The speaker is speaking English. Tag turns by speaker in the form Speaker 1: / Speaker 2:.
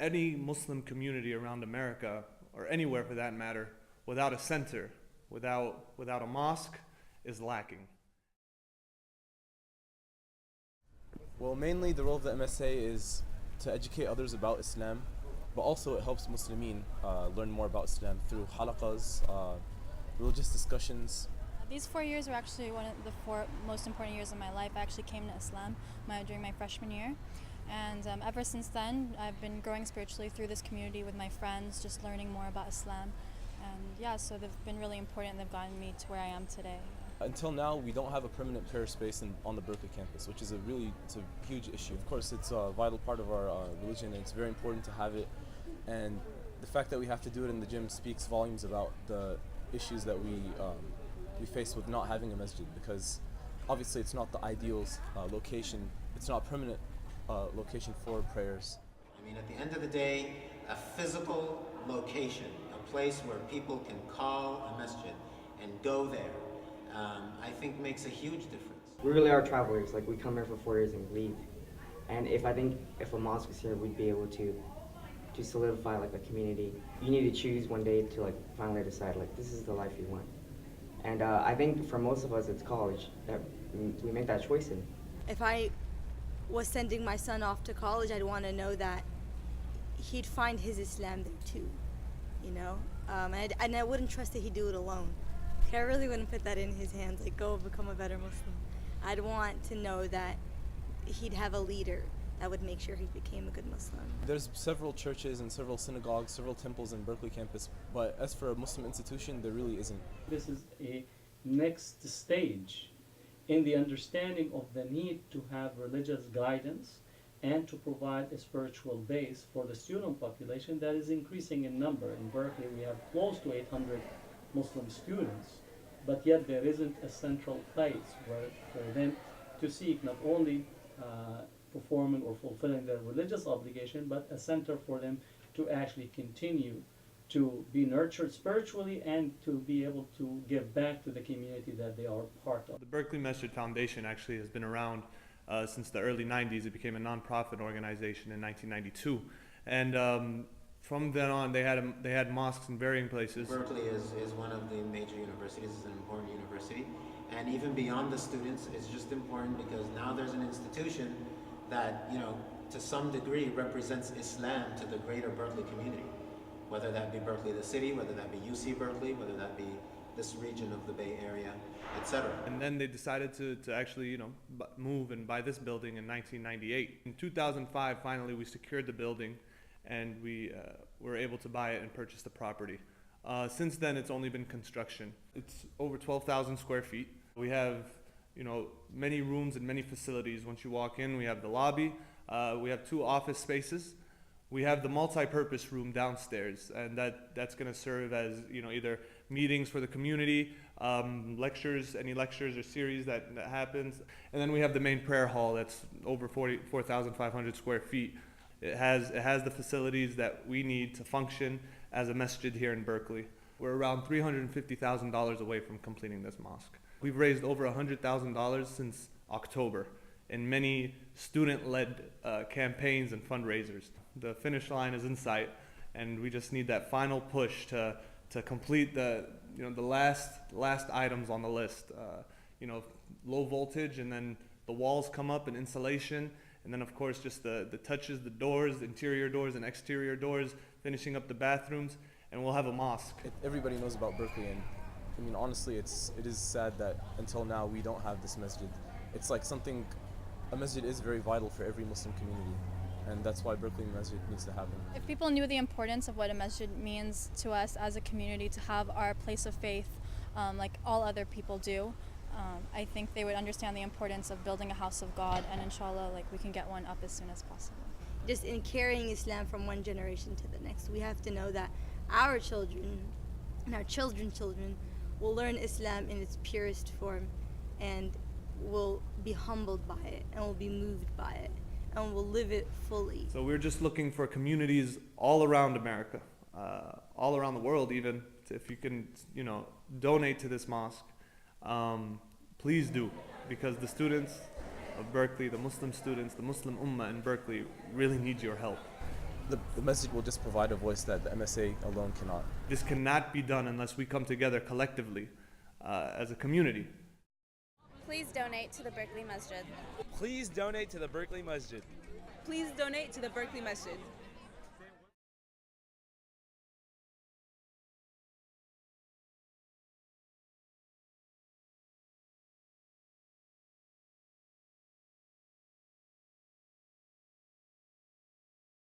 Speaker 1: any Muslim community around America, or anywhere for that matter, without a center, without a mosque, is lacking.
Speaker 2: Well, mainly the role of the MSA is to educate others about Islam, but also it helps Muslimin learn more about Islam through halaqas, religious discussions.
Speaker 3: These 4 years were actually one of the 4 most important years of my life. I actually came to Islam during my freshman year. And ever since then, I've been growing spiritually through this community with my friends, just learning more about Islam. And yeah, so they've been really important. They've gotten me to where I am today.
Speaker 2: Until now, we don't have a permanent prayer space on the Berkeley campus, which is it's a huge issue. Of course, it's a vital part of our religion, and it's very important to have it. And the fact that we have to do it in the gym speaks volumes about the issues that we face with not having a masjid, because obviously it's not the ideal location. It's not a permanent location for prayers.
Speaker 4: I mean, at the end of the day, a physical location, a place where people can call a masjid and go there, I think makes a huge difference.
Speaker 5: We really are travelers. Like, we come here for 4 years and leave. And if a mosque was here, we'd be able to solidify like a community. You need to choose one day to like finally decide like this is the life you want. And I think for most of us, it's college that we make that choice in.
Speaker 6: If I was sending my son off to college, I'd want to know that he'd find his Islam there too, you know? And I wouldn't trust that he'd do it alone. I really wouldn't put that in his hands, like go become a better Muslim. I'd want to know that he'd have a leader that would make sure he became a good Muslim.
Speaker 2: There's several churches and several synagogues, several temples in Berkeley campus, but as for a Muslim institution, there really isn't.
Speaker 7: This is a next stage in the understanding of the need to have religious guidance and to provide a spiritual base for the student population that is increasing in number. In Berkeley, we have close to 800 Muslim students, but yet there isn't a central place for them to seek not only performing or fulfilling their religious obligation, but a center for them to actually continue to be nurtured spiritually and to be able to give back to the community that they are part of.
Speaker 1: The Berkeley Masjid Foundation actually has been around since the early 90s. It became a nonprofit organization in 1992. And from then on, they had mosques in varying places.
Speaker 4: Berkeley is one of the major universities, it's an important university. And even beyond the students, it's just important because now there's an institution that, you know, to some degree represents Islam to the greater Berkeley community. Whether that be Berkeley the city, whether that be UC Berkeley, whether that be this region of the Bay Area, etc.
Speaker 1: And then they decided to actually, you know, move and buy this building in 1998. In 2005, finally, we secured the building, and we were able to buy it and purchase the property. Since then, it's only been construction. It's over 12,000 square feet. We have, you know, many rooms and many facilities. Once you walk in, we have the lobby. We have 2 office spaces. We have the multi-purpose room downstairs, and that's going to serve as, you know, either meetings for the community, lectures, any lectures or series that happens. And then we have the main prayer hall that's over 4,500 square feet. It has the facilities that we need to function as a masjid here in Berkeley. We're around $350,000 away from completing this mosque. We've raised over $100,000 since October in many student-led campaigns and fundraisers. The finish line is in sight, and we just need that final push to complete the last items on the list. Low voltage, and then the walls come up and insulation, and then of course just the touches, the doors, interior doors and exterior doors, finishing up the bathrooms, and we'll have a mosque.
Speaker 2: Everybody knows about Berkeley, and I mean, honestly, it is sad that until now we don't have this masjid. It's like a masjid is very vital for every Muslim community, and that's why Berkeley Masjid needs to happen.
Speaker 3: If people knew the importance of what a masjid means to us as a community, to have our place of faith like all other people do, I think they would understand the importance of building a house of God, and inshallah, like, we can get one up as soon as possible.
Speaker 6: Just in carrying Islam from one generation to the next, we have to know that our children and our children's children will learn Islam in its purest form and will be humbled by it and will be moved by it and will live it fully.
Speaker 1: So we're just looking for communities all around America, all around the world even. If you can, donate to this mosque, please do, because the students of Berkeley, the Muslim students, the Muslim ummah in Berkeley really need your help.
Speaker 2: the masjid will just provide a voice that the MSA alone cannot.
Speaker 1: This cannot be done unless we come together collectively as a community.
Speaker 8: Please donate to the Berkeley Masjid.
Speaker 9: Please donate to the Berkeley Masjid.
Speaker 10: Please donate to the Berkeley Masjid.